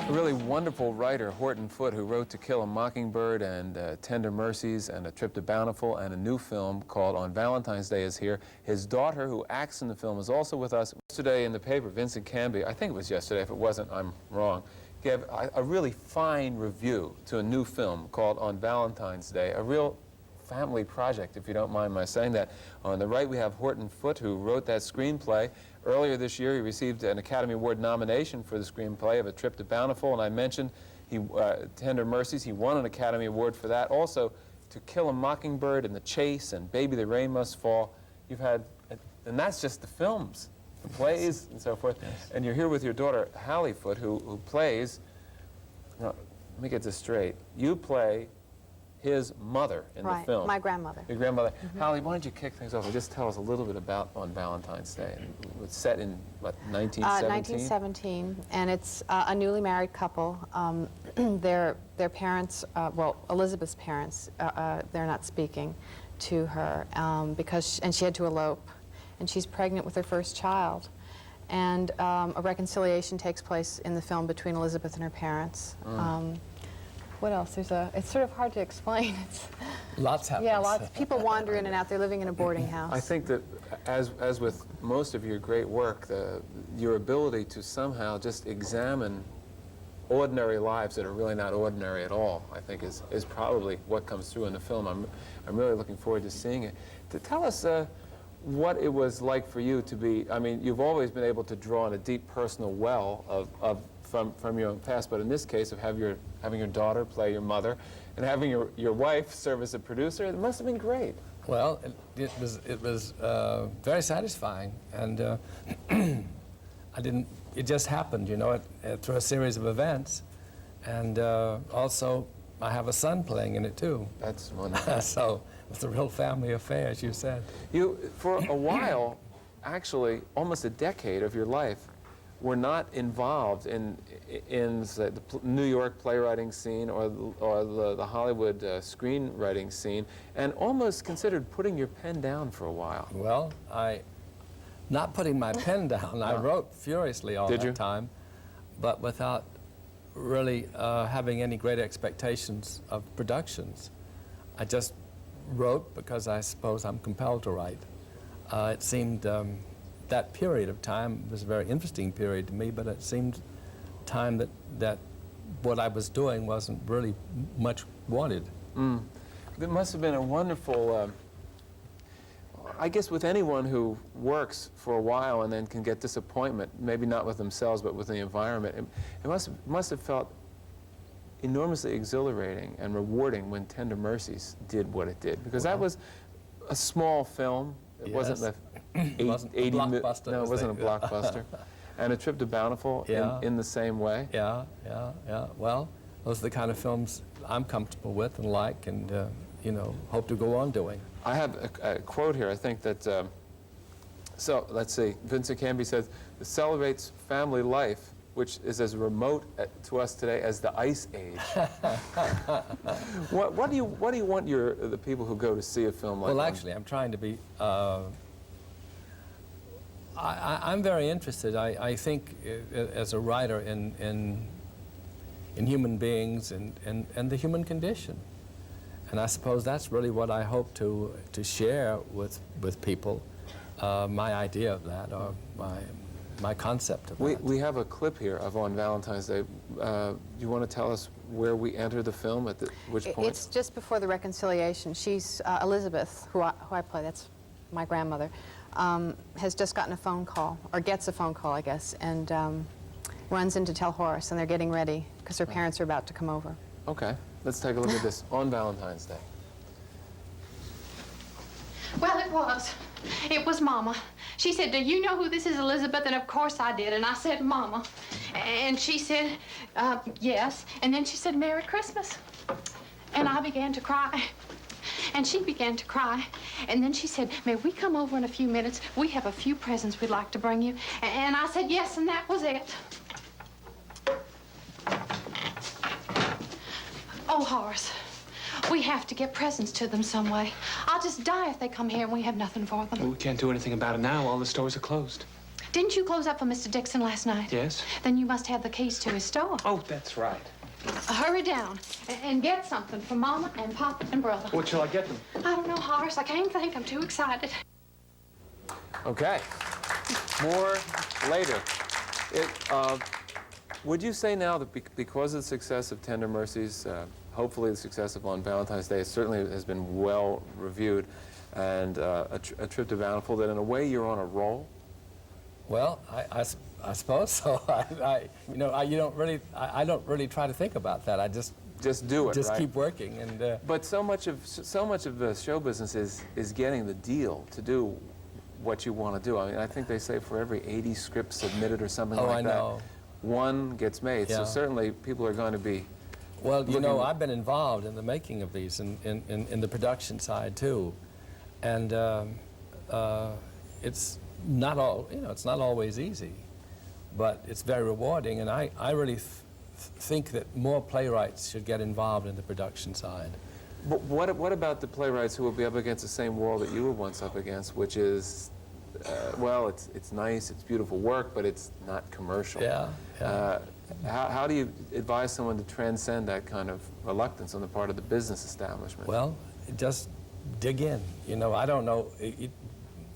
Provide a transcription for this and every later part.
A really wonderful writer, Horton Foote, who wrote To Kill a Mockingbird and Tender Mercies and A Trip to Bountiful and a new film called On Valentine's Day is here. His daughter, who acts in the film, is also with us. Yesterday in the paper, Vincent Canby, I think it was yesterday, if it wasn't, I'm wrong, gave a really fine review to a new film called On Valentine's Day, a real family project, if you don't mind my saying that. On the right, we have Morton Foote, who wrote that screenplay. Earlier this year, he received an Academy Award nomination for the screenplay of A Trip to Bountiful, and I mentioned Tender Mercies. He won an Academy Award for that. Also, To Kill a Mockingbird and The Chase and Baby the Rain Must Fall. You've had, and that's just the films, the plays, and so forth. Yes. And you're here with your daughter, Hallie Foote, who plays, no, let me get this straight. You play his mother in the film. My grandmother. Your grandmother. Mm-hmm. Hallie, why don't you kick things off and just tell us a little bit about On Valentine's Day. It's set in, what, 1917? 1917, and it's a newly married couple. Their parents, well, Elizabeth's parents, they're not speaking to her and she had to elope, and she's pregnant with her first child. And a reconciliation takes place in the film between Elizabeth and her parents. What else? It's sort of hard to explain. Lots happens. Yeah, lots. People wander in and out. They're living in a boarding house. I think that, as with most of your great work, your ability to somehow just examine ordinary lives that are really not ordinary at all, I think is probably what comes through in the film. I'm really looking forward to seeing it. To tell us what it was like for you to be, I mean, you've always been able to draw on a deep personal well from your own past, but in this case of having your daughter play your mother and having your wife serve as a producer, it must have been great. Well, it was very satisfying, and it just happened, you know, through a series of events, and also I have a son playing in it too. That's wonderful. So it's a real family affair, as you said. You, for a while, actually almost a decade of your life, were not involved in say, the New York playwriting scene or the Hollywood screenwriting scene, and almost considered putting your pen down for a while. Well, not putting my pen down. I wrote furiously all that time, but without really having any great expectations of productions. I just wrote because I suppose I'm compelled to write. It seemed that period of time was a very interesting period to me, but it seemed time that what I was doing wasn't really much wanted. It must have been a wonderful, I guess with anyone who works for a while and then can get disappointment, maybe not with themselves but with the environment, it must have felt enormously exhilarating and rewarding when Tender Mercies did what it did, because that was a small film. It wasn't the 80 blockbuster. No, it wasn't a blockbuster. And A Trip to Bountiful in the same way. Yeah. Well, those are the kind of films I'm comfortable with and like, and you know, hope to go on doing. I have a quote here. I think that. So let's see. Vincent Canby says, "It celebrates family life, which is as remote to us today as the Ice Age." What do you want the people who go to see a film like that? Well, actually, I'm trying to be. I'm very interested. I think as a writer in human beings and the human condition, and I suppose that's really what I hope to share with people. My idea of that, or my concept of that. We have a clip here of On Valentine's Day. Do you want to tell us where we enter the film, at which point? It's just before the reconciliation. She's, Elizabeth, who I play, that's my grandmother, has just gotten a phone call, or gets a phone call, I guess, and runs in to tell Horace, and they're getting ready, because her parents are about to come over. Okay, let's take a look at this, On Valentine's Day. Well, it was Mama. She said, "Do you know who this is, Elizabeth?" And of course I did. And I said, "Mama." And she said, "Yes." And then she said, "Merry Christmas." And I began to cry. And she began to cry. And then she said, "May we come over in a few minutes? We have a few presents we'd like to bring you." And I said, "Yes," and that was it. Oh, Horace. We have to get presents to them some way. I'll just die if they come here and we have nothing for them. Well, we can't do anything about it now. All the stores are closed. Didn't you close up for Mr. Dixon last night? Yes. Then you must have the keys to his store. Oh, that's right. Hurry down and get something for Mama and Papa and Brother. What shall I get them? I don't know, Horace. I can't think. I'm too excited. Okay. More later. Would you say now that because of the success of Tender Mercies, hopefully the success of On Valentine's Day, it certainly has been well reviewed, and a Trip to Bountiful, that in a way you're on a roll? Well, I suppose so. I don't really try to think about that. I just do it. Just right? keep working. And but so much of the show business is getting the deal to do what you want to do. I mean, I think they say for every 80 scripts submitted or something like that, know. one gets made. Yeah. So certainly people are going to be. Well, you know, I've been involved in the making of these, in the production side too, and it's not all, you know, it's not always easy, but it's very rewarding, and I really think that more playwrights should get involved in the production side. But what about the playwrights who will be up against the same wall that you were once up against, which is, well, it's nice, it's beautiful work, but it's not commercial. Yeah. How do you advise someone to transcend that kind of reluctance on the part of the business establishment? Well, just dig in. You know, I don't know.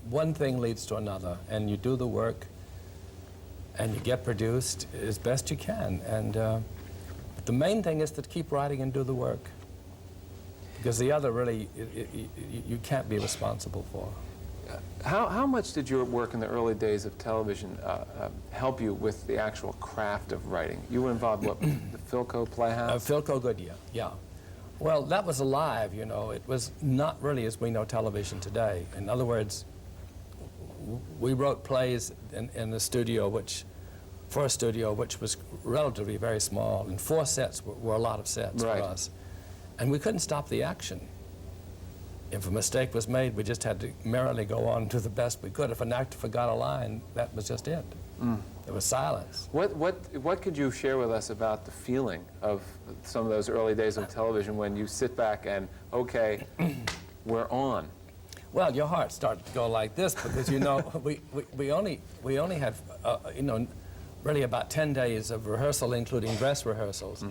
One thing leads to another, and you do the work, and you get produced as best you can. And the main thing is to keep writing and do the work, because the other really you can't be responsible for. How much did your work in the early days of television help you with the actual craft of writing? You were involved, what, the Philco Playhouse? Philco Goodyear, yeah. Well, that was alive, you know. It was not really as we know television today. In other words, we wrote plays in the studio, for a studio which was relatively very small, and 4 sets were a lot of sets Right. for us. And we couldn't stop the action. If a mistake was made, we just had to merrily go on to the best we could. If an actor forgot a line, that was just it. There was silence. What could you share with us about the feeling of some of those early days of television when you sit back and, okay, we're on? Well, your heart started to go like this because, you know, we only had, you know, really about 10 days of rehearsal, including dress rehearsals.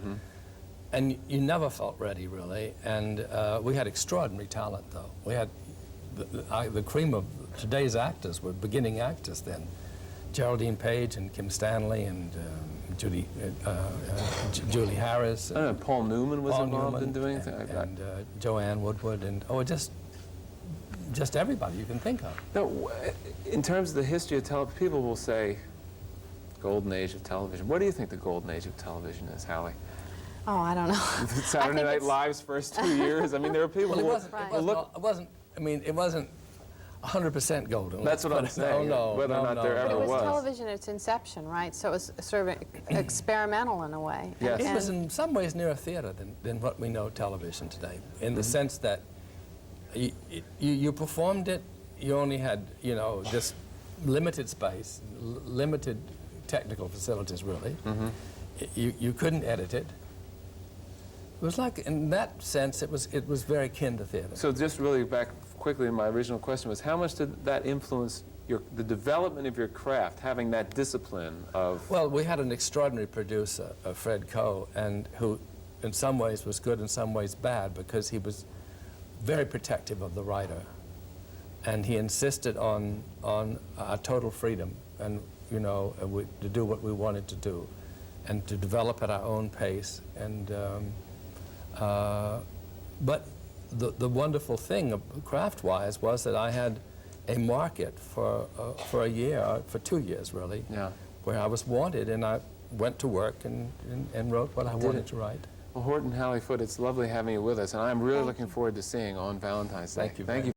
And you never felt ready, really. And we had extraordinary talent, though. We had the cream of today's actors were beginning actors then. Geraldine Page and Kim Stanley and Julie Harris. Paul Newman was Paul involved Newman in doing things like that. And Joanne Woodward and, just everybody you can think of. No, in terms of the history of television, people will say, golden age of television. What do you think the golden age of television is, Hallie? Oh, I don't know. Saturday Night Live's first 2 years? I mean, there were people who it wasn't 100% golden. That's what I'm saying. Whether or not there ever But it was was. television at its inception, right? So it was sort of experimental in a way. Yes. It was in some ways nearer theater than what we know television today, in the sense that you performed it, you only had, you know, this limited space, limited technical facilities, really. You couldn't edit it. It was like, in that sense, it was very akin to theater. So just really back quickly to my original question was, how much did that influence the development of your craft, having that discipline of... Well, we had an extraordinary producer, Fred Coe, and who in some ways was good, in some ways bad, because he was very protective of the writer. And he insisted on our total freedom and, you know, to do what we wanted to do and to develop at our own pace. And, but the wonderful thing, craft-wise, was that I had a market for a year, for 2 years, really, where I was wanted, and I went to work and wrote what I wanted to write. Well, Horton, Hallie Foote, it's lovely having you with us, and I'm really looking forward to seeing On Valentine's Day. Thank you.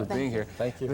for being here. Thank you.